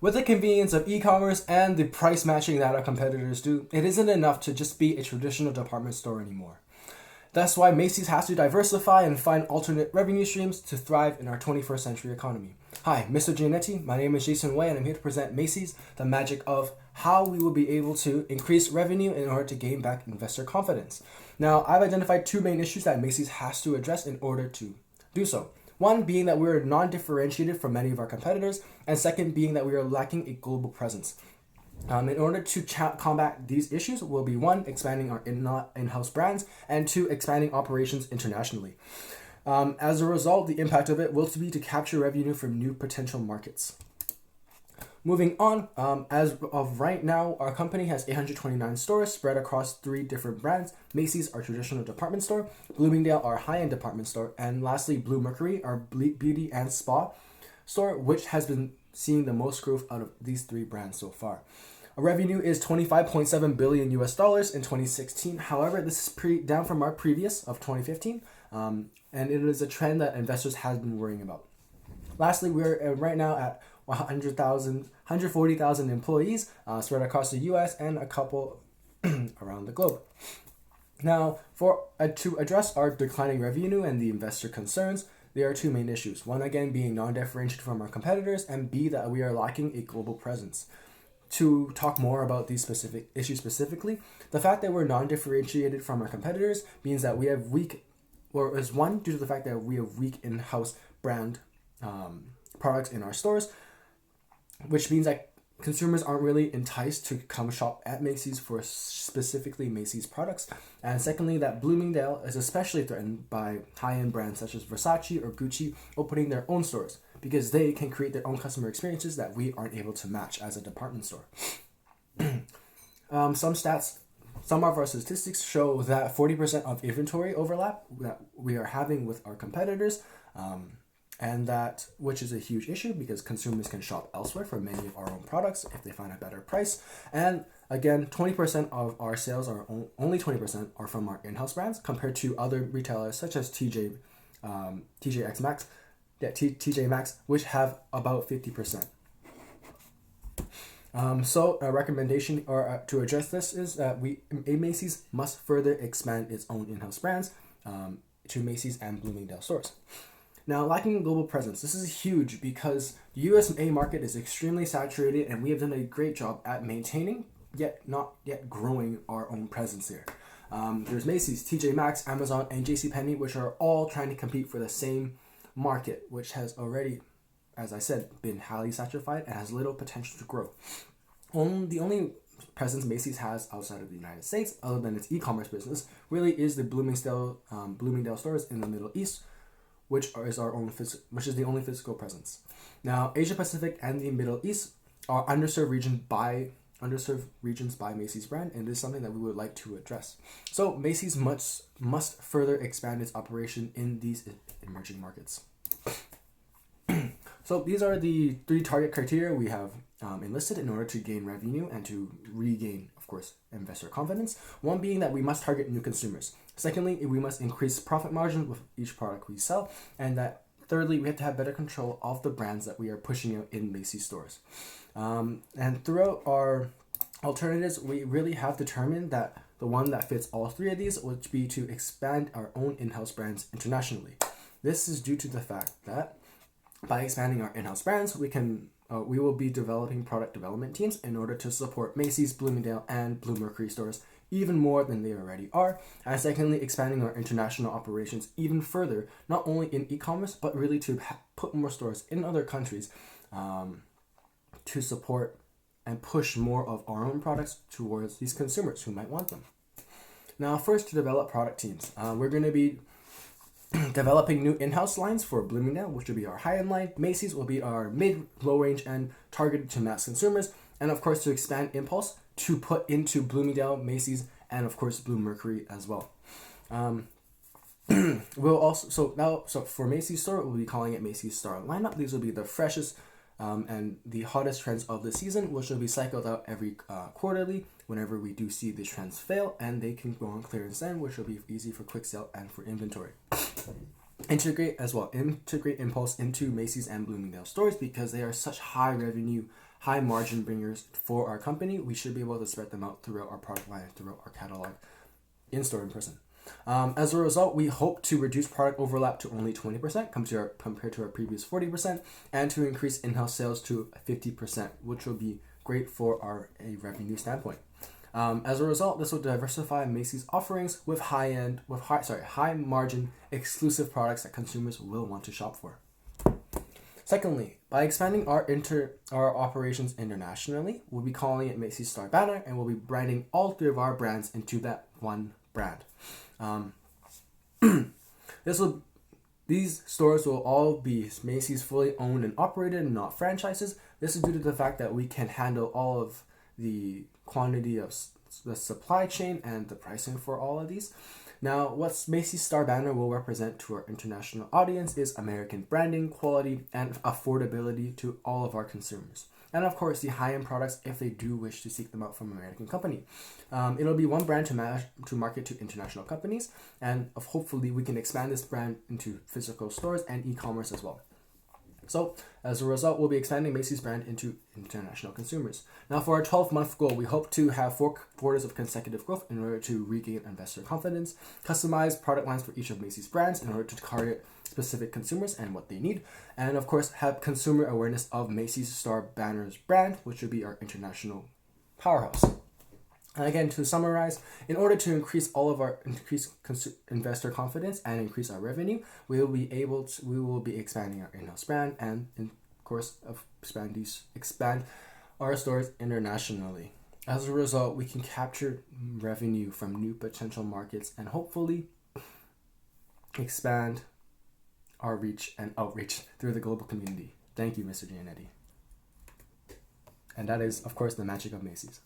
With the convenience of e-commerce and the price matching that our competitors do, it isn't enough to just be a traditional department store anymore. That's why Macy's has to diversify and find alternate revenue streams to thrive in our 21st century economy. Hi, Mr. Giannetti. My name is Jason Wei, and I'm here to present Macy's, the magic of how we will be able to increase revenue in order to gain back investor confidence. Now, I've identified two main issues that Macy's has to address in order to do so. One being that we're non-differentiated from many of our competitors, and second being that we are lacking a global presence. In order to combat these issues, will be one, expanding our in-house brands, and two, expanding operations internationally. As a result, the impact of it will be to capture revenue from new potential markets. Moving on, as of right now, our company has 829 stores spread across 3 different brands. Macy's, our traditional department store, Bloomingdale, our high-end department store, and lastly, Blue Mercury, our beauty and spa store, which has been seeing the most growth out of these 3 brands so far. Our revenue is $25.7 billion US dollars in 2016. However, this is down from our previous of 2015, and it is a trend that investors have been worrying about. Lastly, we're right now at 140,000 employees spread across the U.S. and a couple around the globe. Now, to address our declining revenue and the investor concerns, there are 2 main issues. One, again, being non-differentiated from our competitors, and B, that we are lacking a global presence. To talk more about these specific issues specifically, the fact that we're non-differentiated from our competitors means that we have is one, due to the fact that we have weak in-house brand products in our stores, which means that consumers aren't really enticed to come shop at Macy's for specifically Macy's products. And secondly, that Bloomingdale is especially threatened by high-end brands such as Versace or Gucci opening their own stores, because they can create their own customer experiences that we aren't able to match as a department store. Some of our statistics show that 40% of inventory overlap that we are having with our competitors, and that, which is a huge issue because consumers can shop elsewhere for many of our own products if they find a better price. And again, 20% of our sales are only 20% are from our in-house brands compared to other retailers such as TJ Maxx, which have about 50%. So a recommendation to address this is that Macy's must further expand its own in-house brands to Macy's and Bloomingdale stores. Now, lacking a global presence. This is huge because the USA market is extremely saturated, and we have done a great job at maintaining, yet not yet growing our own presence here. There's Macy's, TJ Maxx, Amazon, and JCPenney, which are all trying to compete for the same market, which has already, as I said, been highly saturated and has little potential to grow. The only presence Macy's has outside of the United States, other than its e-commerce business, really is the Bloomingdale stores in the Middle East, which is the only physical presence. Now, Asia Pacific and the Middle East are underserved regions by Macy's brand, and this is something that we would like to address. So Macy's must further expand its operation in these emerging markets. So these are the 3 target criteria we have enlisted in order to gain revenue and to regain, of course, investor confidence. One being that we must target new consumers. Secondly, we must increase profit margin with each product we sell. And that thirdly, we have to have better control of the brands that we are pushing out in Macy's stores. And throughout our alternatives, we really have determined that the one that fits all 3 of these would be to expand our own in-house brands internationally. This is due to the fact that by expanding our in-house brands, we will be developing product development teams in order to support Macy's, Bloomingdale, and Blue Mercury stores even more than they already are. And secondly, expanding our international operations even further, not only in e-commerce, but really to put more stores in other countries to support and push more of our own products towards these consumers who might want them. Now, first, to develop product teams. We're going to be developing new in-house lines for Bloomingdale, which will be our high-end line. Macy's will be our mid-low range and targeted to mass consumers. And of course, to expand Impulse to put into Bloomingdale, Macy's, and of course, Blue Mercury as well. We'll also, so for Macy's store, we'll be calling it Macy's Star Lineup. These will be the freshest and the hottest trends of the season, which will be cycled out every quarterly whenever we do see the trends fail, and they can go on clearance then, which will be easy for quick sale and for inventory. Integrate Impulse into Macy's and Bloomingdale stores because they are such high revenue, high margin bringers for our company, we should be able to spread them out throughout our product line, throughout our catalog, in store, in person. As a result, we hope to reduce product overlap to only 20% compared to our previous 40%, and to increase in-house sales to 50%, which will be great for a revenue standpoint. As a result, this will diversify Macy's offerings with high margin exclusive products that consumers will want to shop for. Secondly, by expanding our operations internationally, we'll be calling it Macy's Star Banner, and we'll be branding all 3 of our brands into that one brand. These stores will all be Macy's fully owned and operated, and not franchises. This is due to the fact that we can handle all of the quantity of the supply chain and the pricing for all of these. Now, what Macy's Star Banner will represent to our international audience is American branding, quality, and affordability to all of our consumers. And of course, the high-end products if they do wish to seek them out from an American company. It'll be one brand to market to international companies, and hopefully we can expand this brand into physical stores and e-commerce as well. So, as a result, we'll be expanding Macy's brand into international consumers. Now, for our 12-month goal, we hope to have 4 quarters of consecutive growth in order to regain investor confidence, customize product lines for each of Macy's brands in order to target specific consumers and what they need, and of course, have consumer awareness of Macy's Star Banner's brand, which will be our international powerhouse. And again, to summarize, in order to increase investor confidence and increase our revenue, we will be expanding our in-house brand, and of course expand our stores internationally. As a result, we can capture revenue from new potential markets and hopefully expand our reach and outreach through the global community. Thank you, Mr. Giannetti. And that is, of course, the magic of Macy's.